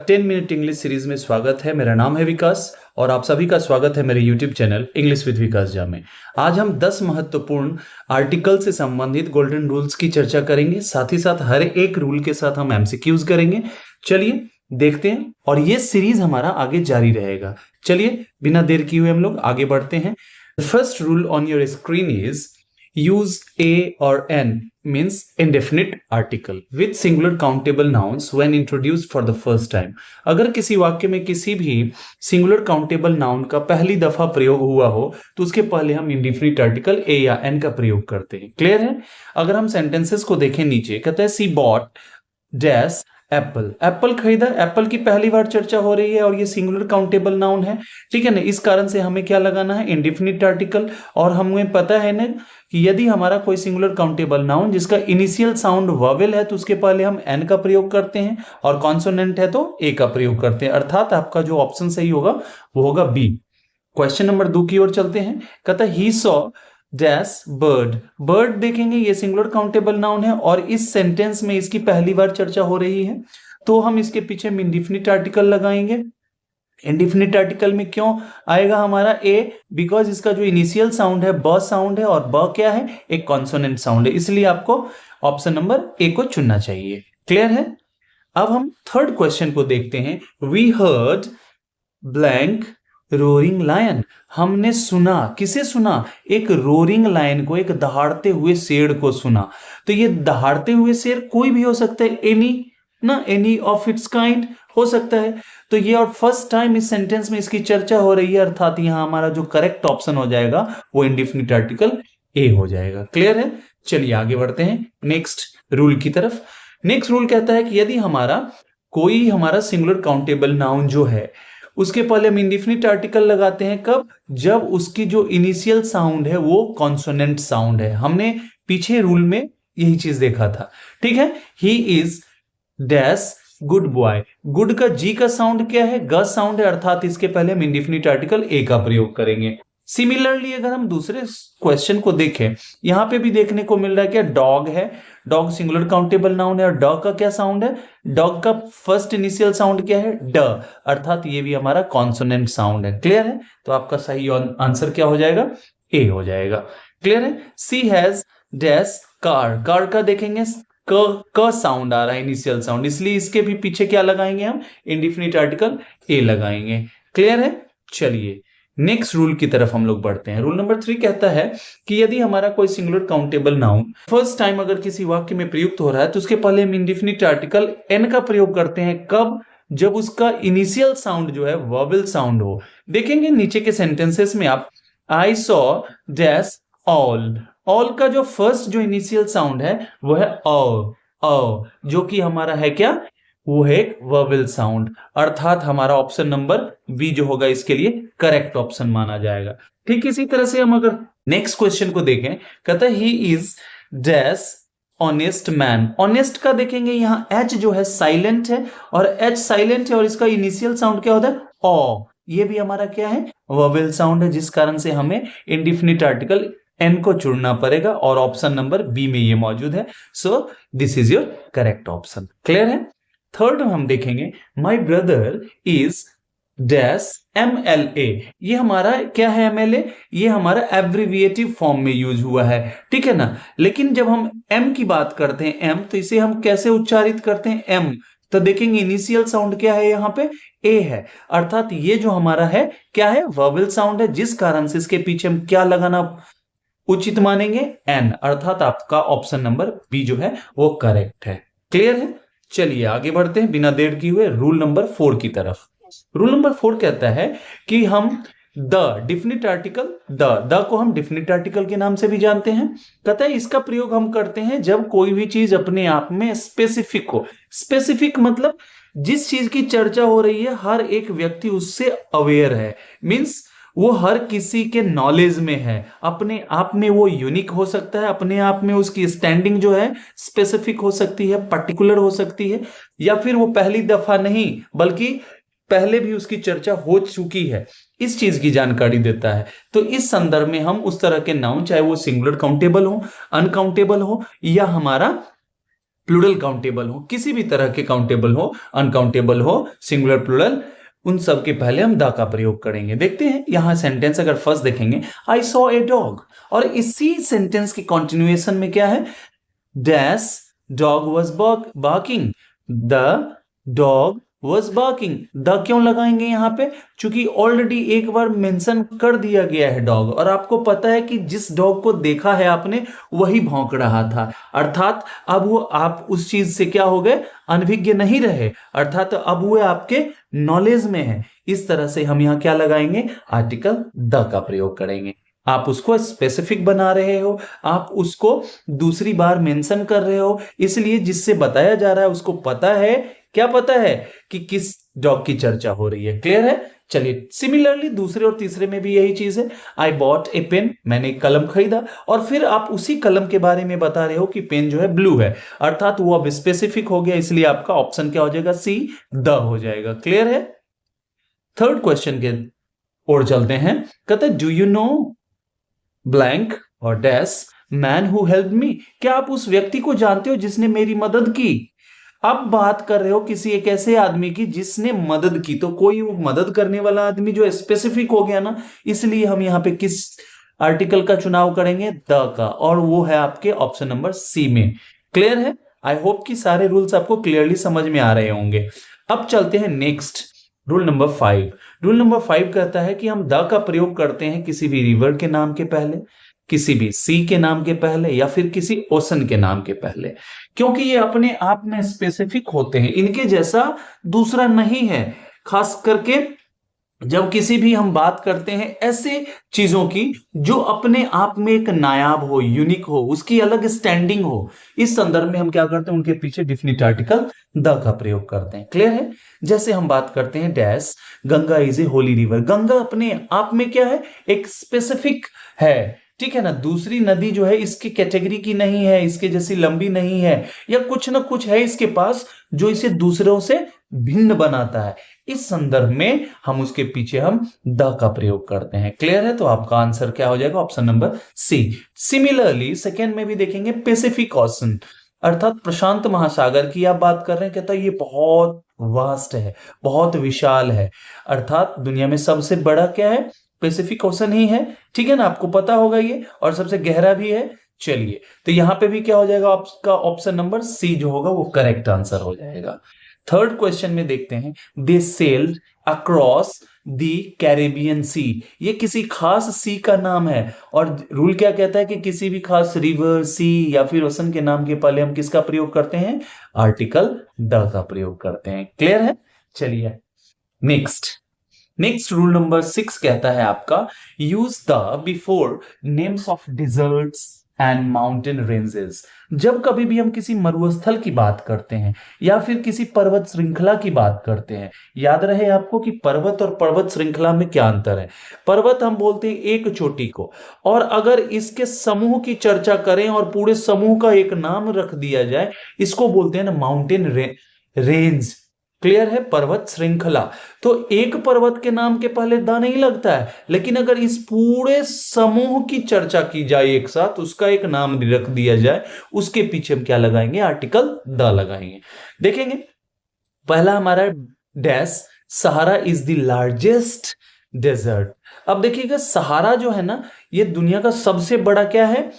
10 minute English series में स्वागत है। मेरा नाम है विकास और आप सभी का स्वागत है मेरे यूट्यूब चैनल इंग्लिश विद विकास जा में। आज हम 10 महत्वपूर्ण आर्टिकल से संबंधित गोल्डन रूल्स की चर्चा करेंगे। साथ ही साथ हर एक रूल के साथ हम एमसीक्यूज करेंगे। चलिए देखते हैं और ये सीरीज हमारा आगे जारी रहेगा। चलिए बिना देर किए हुए हम लोग आगे बढ़ते हैं। First rule on your screen is use a or an means indefinite article with singular countable nouns when introduced for the first time। अगर किसी वाक्य में किसी भी सिंगुलर काउंटेबल नाउन का पहली दफा प्रयोग हुआ हो तो उसके पहले हम इंडिफिनिट आर्टिकल ए या एन का प्रयोग करते हैं। क्लियर है? अगर हम सेंटेंसेस को देखें नीचे कहता है सी बॉट डैश एप्पल। एप्पल खरीदा, एप्पल की पहली बार चर्चा हो रही है और ये सिंगुलर काउंटेबल नाउन है। ठीक है ना? इस कारण से हमें क्या लगाना है? Indefinite article. और हमें पता है ना कि यदि हमारा कोई सिंगुलर काउंटेबल नाउन जिसका इनिशियल साउंड वॉवेल है तो उसके पहले हम एन का प्रयोग करते हैं और कॉन्सोनेंट है तो ए का प्रयोग करते हैं। अर्थात आपका जो ऑप्शन सही होगा वो होगा बी। क्वेश्चन नंबर 2 की ओर चलते हैं। कहता है he saw dash bird. Bird देखेंगे ये सिंगुलर काउंटेबल नाउन है और इस सेंटेंस में इसकी पहली बार चर्चा हो रही है तो हम इसके पीछे में इंडिफिनिट आर्टिकल लगाएंगे। इंडिफिनिट आर्टिकल में क्यों आएगा हमारा ए? बिकॉज इसका जो इनिशियल साउंड है ब साउंड है और ब क्या है? एक कॉन्सोनेंट साउंड है, इसलिए आपको ऑप्शन नंबर ए को चुनना चाहिए। क्लियर है? अब हम थर्ड क्वेश्चन को देखते हैं। We heard blank roaring lion. हमने सुना, किसे सुना? एक रोरिंग लायन को, एक दहाड़ते हुए शेर को सुना। तो ये दहाड़ते हुए शेर कोई भी हो सकता है, एनी ऑफ इट्स काइंड हो सकता है। तो ये और फर्स्ट टाइम इस सेंटेंस में इसकी चर्चा हो रही है, अर्थात यहां हमारा जो करेक्ट ऑप्शन हो जाएगा वो इंडिफिनिट आर्टिकल ए हो जाएगा। क्लियर है? चलिए आगे बढ़ते हैं नेक्स्ट रूल की तरफ। नेक्स्ट रूल कहता है कि यदि हमारा सिंगुलर काउंटेबल नाउन जो है उसके पहले हम इंडिफिनिट आर्टिकल लगाते हैं। कब? जब उसकी जो इनिशियल साउंड है वो कॉन्सोनेंट साउंड है। हमने पीछे रूल में यही चीज देखा था। ठीक है? He is dash good boy. Good का जी का साउंड क्या है? ग साउंड है, अर्थात इसके पहले हम इंडिफिनिट आर्टिकल ए का प्रयोग करेंगे। सिमिलरली अगर हम दूसरे क्वेश्चन को देखें, यहां पे भी देखने को मिल रहा है क्या? डॉग है, डॉग सिंगुलर काउंटेबल नाउन है और डॉग का क्या साउंड है? डॉग का फर्स्ट इनिशियल साउंड क्या है? ड, अर्थात ये भी हमारा कॉन्सोनेंट साउंड है। क्लियर है? तो आपका सही आंसर क्या हो जाएगा? ए हो जाएगा। क्लियर है? सी हैज डैश कार। कार का देखेंगे क साउंड आ रहा है, इनिशियल साउंड, इसलिए इसके भी पीछे क्या लगाएंगे हम? इंडिफिनिट आर्टिकल ए लगाएंगे। क्लियर है? चलिए नेक्स्ट रूल की तरफ हम लोग बढ़ते हैं। रूल नंबर 3 कहता है कि यदि हमारा कोई singular countable noun first time अगर किसी वाक्य में प्रयुक्त हो रहा है तो उसके पहले हम इंडिफिनिट आर्टिकल एन का प्रयोग करते हैं। कब? जब उसका इनिशियल साउंड जो है वॉवेल साउंड हो। देखेंगे नीचे के सेंटेंसेस में आप, आई सॉ डैश ऑल का जो फर्स्ट जो इनिशियल साउंड है वो है अ, जो कि हमारा है क्या? वो है एक वोवेल साउंड, अर्थात हमारा ऑप्शन नंबर बी जो होगा इसके लिए करेक्ट ऑप्शन माना जाएगा। ठीक इसी तरह से हम अगर नेक्स्ट क्वेश्चन को देखें, कहता है he is dash honest man. Honest का देखेंगे यहां एच जो है साइलेंट है और एच साइलेंट है और इसका इनिशियल साउंड क्या होता है? ओ। ये भी हमारा क्या है? वोवेल साउंड है, जिस कारण से हमें इंडिफिनिट आर्टिकल एन को चुनना पड़ेगा और ऑप्शन नंबर बी में ये मौजूद है। So this is your correct option. Clear है? थर्ड हम देखेंगे, my brother is dash MLA। ये हमारा क्या है? MLA ये हमारा एब्रिविएटिव फॉर्म में यूज हुआ है। ठीक है ना? लेकिन जब हम M की बात करते हैं, M, तो इसे हम कैसे उच्चारित करते हैं? M। तो देखेंगे इनिशियल साउंड क्या है? यहाँ पे A है, अर्थात ये जो हमारा है क्या है? वोवेल साउंड है, जिस कारण से इसके पीछे हम क्या लगाना उचित मानेंगे? N, अर्थात आपका ऑप्शन नंबर बी जो है वो करेक्ट है। क्लियर है? चलिए आगे बढ़ते हैं बिना देर किए हुए रूल नंबर 4 की तरफ। रूल नंबर 4 कहता है कि हम द डिफिनिट आर्टिकल द को हम डिफिनिट आर्टिकल के नाम से भी जानते हैं। कहता है इसका प्रयोग हम करते हैं जब कोई भी चीज अपने आप में स्पेसिफिक हो। स्पेसिफिक मतलब जिस चीज की चर्चा हो रही है हर एक व्यक्ति उससे अवेयर है, मींस वो हर किसी के नॉलेज में है, अपने आप में वो यूनिक हो सकता है, अपने आप में उसकी स्टैंडिंग जो है स्पेसिफिक हो सकती है, पर्टिकुलर हो सकती है, या फिर वो पहली दफा नहीं बल्कि पहले भी उसकी चर्चा हो चुकी है, इस चीज की जानकारी देता है। तो इस संदर्भ में हम उस तरह के नाउन, चाहे वो सिंगुलर काउंटेबल हो, अनकाउंटेबल हो या हमारा प्लूरल काउंटेबल हो, किसी भी तरह के काउंटेबल हो, अनकाउंटेबल हो, सिंगुलर प्लूरल, उन सब के पहले हम द का प्रयोग करेंगे। देखते हैं यहां सेंटेंस अगर फर्स्ट देखेंगे, आई सॉ ए डॉग, और इसी सेंटेंस के कंटिन्यूएशन में क्या है, dash dog was barking, the dog was barking. The क्यों लगाएंगे यहां पे, क्योंकि ऑलरेडी एक बार मेंशन कर दिया गया है डॉग, और आपको पता है कि जिस डॉग को देखा है आपने वही भौंक रहा था, अर्थात अब वो आप उस चीज से क्या हो गए, अनभिज्ञ नहीं रहे, अर्थात अब वो आपके नॉलेज में है। इस तरह से हम यहां क्या लगाएंगे, आर्टिकल द का प्रयोग करेंगे। आप उसको स्पेसिफिक बना रहे हो, आप उसको दूसरी बार मेंशन कर रहे हो, इसलिए जिससे बताया जा रहा है उसको पता है, क्या पता है कि किस डॉग की चर्चा हो रही है। क्लियर है। चलिए सिमिलरली दूसरे और तीसरे में भी यही चीज है, आई बॉट ए पेन, मैंने एक कलम खरीदा, और फिर आप उसी कलम के बारे में बता रहे हो कि पेन जो है ब्लू है, अर्थात वो अब स्पेसिफिक हो गया, इसलिए आपका ऑप्शन क्या हो जाएगा, सी द हो जाएगा। क्लियर है। थर्ड क्वेश्चन के ओर चलते हैं। कहते हैं डू यू नो ब्लैंक और dash man who help me, क्या आप उस व्यक्ति को जानते हो जिसने मेरी मदद की। अब बात कर रहे हो किसी एक ऐसे आदमी की जिसने मदद की, तो कोई वो मदद करने वाला आदमी जो स्पेसिफिक हो गया ना, इसलिए हम यहां पे किस आर्टिकल का चुनाव करेंगे, द का, और वो है आपके ऑप्शन नंबर सी में। क्लियर है। आई होप कि सारे रूल्स आपको क्लियरली समझ में आ रहे होंगे। अब चलते हैं next, rule number 5। Rule number 5 कहता है कि हम द का प्रयोग करते हैं किसी भी रिवर के नाम के पहले, किसी भी सी के नाम के पहले, या फिर किसी ओशन के नाम के पहले, क्योंकि ये अपने आप में स्पेसिफिक होते हैं, इनके जैसा दूसरा नहीं है। खास करके जब किसी भी हम बात करते हैं ऐसे चीजों की जो अपने आप में एक नायाब हो, यूनिक हो, उसकी अलग स्टैंडिंग हो, इस संदर्भ में हम क्या करते हैं, उनके पीछे डिफिनिट आर्टिकल द का प्रयोग करते हैं। क्लियर है। जैसे हम बात करते हैं dash Ganga is a Holi river, Ganga अपने आप में क्या है, एक स्पेसिफिक है, ठीक है ना, दूसरी नदी जो है इसकी कैटेगरी की नहीं है, इसके जैसी लंबी नहीं है, या कुछ ना कुछ है इसके पास जो इसे दूसरों से भिन्न बनाता है। इस संदर्भ में हम उसके पीछे हम द का प्रयोग करते हैं। क्लियर है। तो आपका आंसर क्या हो जाएगा, option number C. Similarly second में भी देखेंगे, पैसिफिक ओशन, अर्थात प्रशांत महासागर की आप बात कर रहे हैं, कहता है ये बहुत वास्ट है, बहुत विशाल है, अर्थात दुनिया में सबसे बड़ा क्या है, पैसिफिक ओशन ही है, ठीक है ना, आपको पता होगा ये, और सबसे गहरा भी है। चलिए तो यहां पे भी क्या हो जाएगा, आपका ऑप्शन नंबर सी जो होगा वो करेक्ट आंसर हो जाएगा। थर्ड क्वेश्चन में देखते हैं, दे sailed across the Caribbean sea, ये किसी खास सी का नाम है, और रूल क्या कहता है कि किसी भी खास रिवर, सी या फिर ओशन के नाम के पहले हम किसका प्रयोग करते हैं, आर्टिकल द का प्रयोग करते हैं। क्लियर है। चलिए नेक्स्ट रूल नंबर 6 कहता है आपका, use the before names of deserts and mountain ranges. जब कभी भी हम किसी मरुस्थल की बात करते हैं या फिर किसी पर्वत श्रृंखला की बात करते हैं, याद रहे आपको कि पर्वत और पर्वत श्रृंखला में क्या अंतर है। पर्वत हम बोलते हैं एक चोटी को, और अगर इसके समूह की चर्चा करें और पूरे समूह का एक नाम रख दिया जाए, इसको बोलते हैं ना माउंटेन रेंज। क्लियर है। पर्वत श्रृंखला, तो एक पर्वत के नाम के पहले द नहीं लगता है, लेकिन अगर इस पूरे समूह की चर्चा की जाए एक साथ, उसका एक नाम रख दिया जाए, उसके पीछे हम क्या लगाएंगे, आर्टिकल द लगाएंगे। देखेंगे पहला हमारा dash, Sahara is the largest desert. अब देखिएगा सहारा जो है ना, ये दुनिया का सबसे बड़ा क्या है,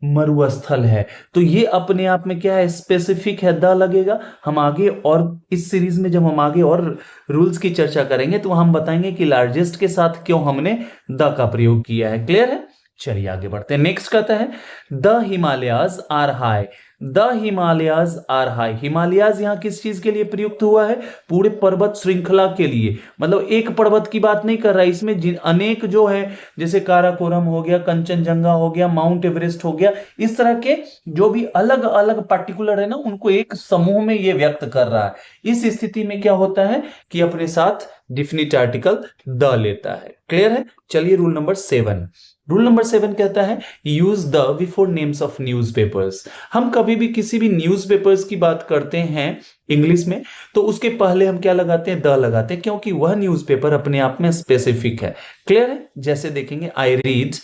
मरुस्थल है, तो ये अपने आप में क्या है, स्पेसिफिक है, द लगेगा। हम आगे और इस सीरीज में जब हम आगे और रूल्स की चर्चा करेंगे तो हम बताएंगे कि लार्जेस्ट के साथ क्यों हमने द का प्रयोग किया है। क्लियर है। चलिए आगे बढ़ते हैं। नेक्स्ट कहता है, the Himalayas are high, the Himalayas are high. Himalayas यहां किस चीज के लिए प्रयुक्त हुआ है, पूरे पर्वत श्रृंखला के लिए, मतलब एक पर्वत की बात नहीं कर रहा है, इसमें जिन अनेक जो है, जैसे काराकोरम हो गया, कंचनजंगा हो गया, माउंट एवरेस्ट हो गया, इस तरह के जो भी अलग अलग पार्टिकुलर है ना, उनको एक समूह में ये व्यक्त कर रहा है। इस स्थिति में क्या होता है कि अपने साथ डिफिनिट आर्टिकल द लेता है। क्लियर है। चलिए रूल नंबर 7। रूल नंबर 7 कहता है, use the before names of newspapers. हम कभी भी किसी भी न्यूज़पेपर्स की बात करते हैं इंग्लिश में, तो उसके पहले हम क्या लगाते हैं, द लगाते हैं, क्योंकि वह न्यूज़पेपर अपने आप में स्पेसिफिक है। क्लियर है। जैसे देखेंगे, I read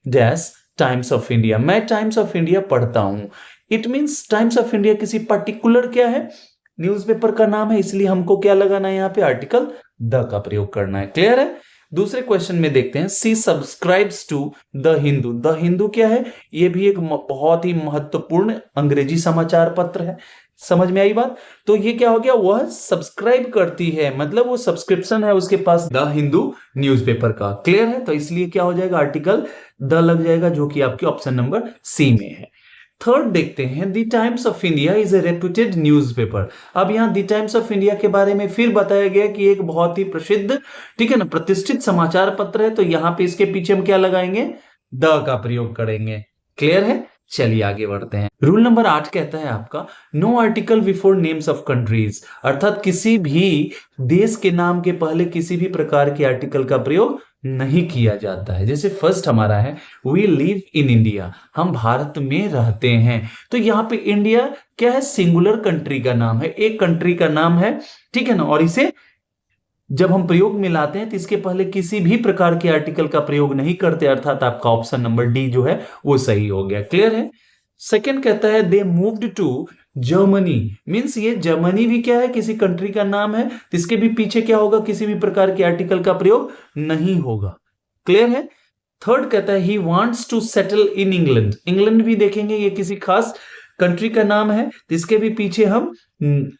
dash times of India, मैं टाइम्स ऑफ इंडिया पढ़ता हूं। It means times of India किसी पर्टिकुलर क्या है, न्यूज़पेपर का नाम है, इसलिए हमको क्या लगाना है यहाँ पे, आर्टिकल द का प्रयोग करना है। क्लियर है। दूसरे क्वेश्चन में देखते हैं, C subscribes to the Hindu. The Hindu क्या है, ये भी एक बहुत ही महत्वपूर्ण अंग्रेजी समाचार पत्र है। समझ में आई बात। तो ये क्या हो गया, वह सब्सक्राइब करती है, मतलब वो सब्सक्रिप्शन है उसके पास द हिंदू न्यूज़पेपर का। क्लियर है। तो इसलिए क्या हो जाएगा, आर्टिकल द लग जाएगा, जो कि आपके ऑप्शन नंबर सी में है। थर्ड देखते हैं, the times of India is a reputed newspaper. अब यहाँ द टाइम्स ऑफ इंडिया के बारे में फिर बताया गया कि एक बहुत ही प्रसिद्ध, ठीक है ना, प्रतिष्ठित समाचार पत्र है। तो यहाँ पे इसके पीछे हम क्या लगाएंगे, द का प्रयोग करेंगे। क्लियर है। चलिए आगे बढ़ते हैं। रूल नंबर 8 कहता है आपका, no article before names of countries, अर्थात किसी भी देश के नाम के पहले किसी भी प्रकार के आर्टिकल का प्रयोग नहीं किया जाता है। जैसे फर्स्ट हमारा है, वी लिव इन इंडिया, हम भारत में रहते हैं। तो यहाँ पे इंडिया क्या है, सिंगुलर कंट्री का नाम है, एक कंट्री का नाम है, ठीक है ना। और इसे जब हम प्रयोग में लाते हैं तो इसके पहले किसी भी प्रकार के आर्टिकल का प्रयोग नहीं करते, अर्थात आपका ऑप्शन नंबर डी जो है वो सही हो गया। क्लियर है। सेकंड कहता है, they moved to Germany, means ये जर्मनी भी क्या है, किसी कंट्री का नाम है, तो इसके भी पीछे क्या होगा, किसी भी प्रकार के आर्टिकल का प्रयोग नहीं होगा। क्लियर है। थर्ड कहता है, he wants to settle in England, England भी देखेंगे ये किसी खास कंट्री का नाम है, तो इसके भी पीछे हम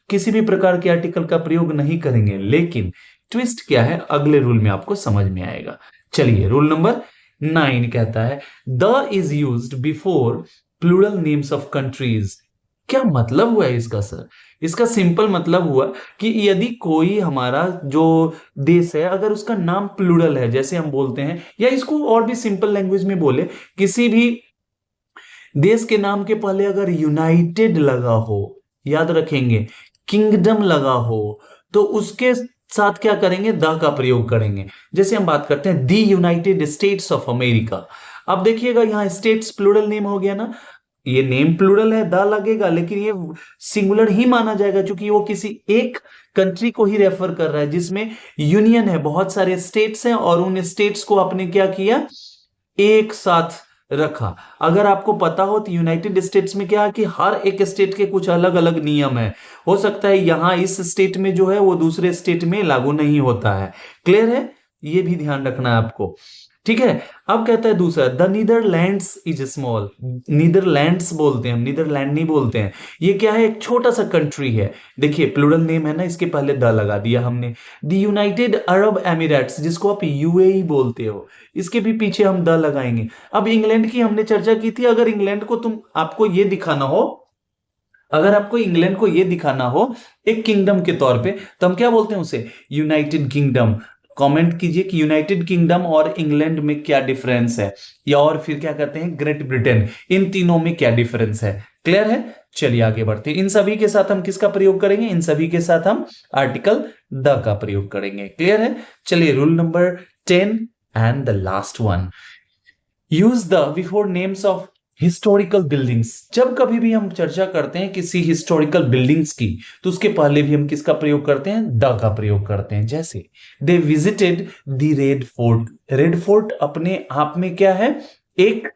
किसी भी प्रकार के आर्टिकल का प्रयोग नहीं करेंगे। लेकिन ट्विस्ट क्या है, अगले रूल में आपको समझ में आएगा। चलिए रूल नंबर 9 कहता है, the is used before plural names of countries. क्या मतलब हुआ है इसका सर, इसका सिंपल मतलब हुआ कि यदि कोई हमारा जो देश है, अगर उसका नाम प्लूरल है, जैसे हम बोलते हैं, या इसको और भी सिंपल लैंग्वेज में बोले, किसी भी देश के नाम के पहले अगर यूनाइटेड लगा हो, याद रखेंगे, किंगडम लगा हो, तो उसके साथ क्या करेंगे, द का प्रयोग करेंगे। जैसे हम बात करते हैं दी यूनाइटेड स्टेट्स ऑफ अमेरिका। अब देखिएगा यहां स्टेट्स प्लूरल नेम हो गया ना, ये नेम प्लूरल है, द लगेगा, लेकिन ये सिंगुलर ही माना जाएगा क्योंकि वो किसी एक कंट्री को ही रेफर कर रहा है जिसमें यूनियन है, बहुत सारे स्टेट्स हैं, और उन स्टेट्स को आपने क्या किया, एक साथ रखा। अगर आपको पता हो तो यूनाइटेड स्टेट्स में क्या है कि हर एक स्टेट के कुछ अलग अलग नियम है, हो सकता है यहां इस स्टेट में जो है वो दूसरे स्टेट में लागू नहीं होता है। क्लियर है, ये भी ध्यान रखना है आपको। ठीक है। अब कहता है दूसरा, the Netherlands is small, Netherlands बोलते हैं हम, नीदरलैंड नहीं बोलते हैं। ये क्या है, एक छोटा सा कंट्री है। देखिए प्लूरल नेम है ना, इसके पहले द लगा दिया हमने। द यूनाइटेड अरब एमिरेट्स, जिसको आप यूएई बोलते हो, इसके भी पीछे हम द लगाएंगे। अब इंग्लैंड की हमने चर्चा की थी, अगर इंग्लैंड को आपको ये दिखाना हो, अगर आपको इंग्लैंड को ये दिखाना हो एक किंगडम के तौर पे, तो हम क्या बोलते हैं उसे, यूनाइटेड किंगडम। कमेंट कीजिए कि यूनाइटेड किंगडम और इंग्लैंड में क्या डिफरेंस है, या और फिर क्या कहते हैं ग्रेट ब्रिटेन, इन तीनों में क्या डिफरेंस है। क्लियर है। चलिए आगे बढ़ते हैं। इन सभी के साथ हम किसका प्रयोग करेंगे, इन सभी के साथ हम आर्टिकल द का प्रयोग करेंगे। क्लियर है। चलिए rule number 10 and the last one, use the before names of historical buildings. जब कभी भी हम चर्चा करते हैं किसी हिस्टोरिकल बिल्डिंग्स की, तो उसके पहले भी हम किसका प्रयोग करते हैं, द का प्रयोग करते हैं। जैसे they visited the red fort. Red fort अपने आप में क्या है, एक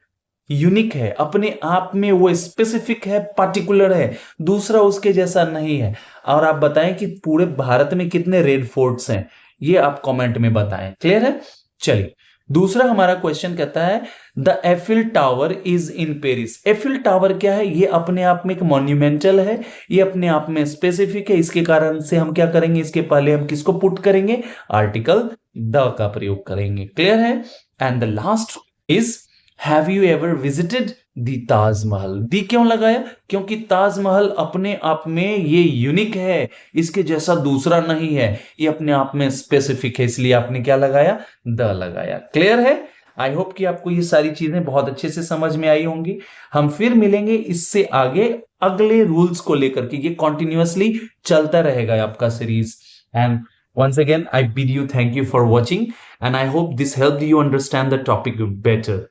यूनिक है, अपने आप में वो स्पेसिफिक है, पार्टिकुलर है, दूसरा उसके जैसा नहीं है। और आप बताएं कि पूरे भारत में कितने रेड फोर्ट्स हैं, ये आप कमेंट में बताएं। क्लियर है। चलिए दूसरा हमारा क्वेश्चन कहता है, the Eiffel tower is in Paris. Eiffel tower क्या है, ये अपने आप में एक मॉन्यूमेंटल है, ये अपने आप में स्पेसिफिक है, इसके कारण से हम क्या करेंगे, इसके पहले हम किसको पुट करेंगे, आर्टिकल द का प्रयोग करेंगे। क्लियर है। And the last is, have you ever visited the Taj Mahal. The क्यों लगाया, क्योंकि ताजमहल अपने आप में ये यूनिक है, इसके जैसा दूसरा नहीं है, ये अपने आप में स्पेसिफिक है, इसलिए आपने क्या लगाया, द लगाया। क्लियर है। आई होप कि आपको ये सारी चीजें बहुत अच्छे से समझ में आई होंगी। हम फिर मिलेंगे इससे आगे अगले रूल्स को लेकर के, ये कॉन्टिन्यूअसली चलता रहेगा आपका series. And once again I bid you thank you for watching, and I hope this helped you understand the topic better.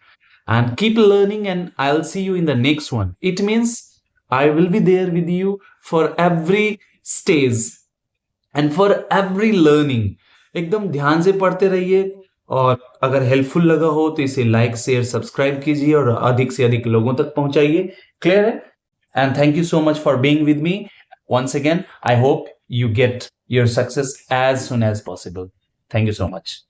And keep learning, and I'll see you in the next one. It means I will be there with you for every stage and for every learning. एकदम ध्यान से पढ़ते रहिए, और अगर helpful लगा हो तो इसे लाइक शेयर सब्सक्राइब कीजिए और अधिक से अधिक लोगों तक पहुंचाइए। क्लियर है। And thank you so much for being with me. Once again, I hope you get your success as soon as possible. Thank you so much.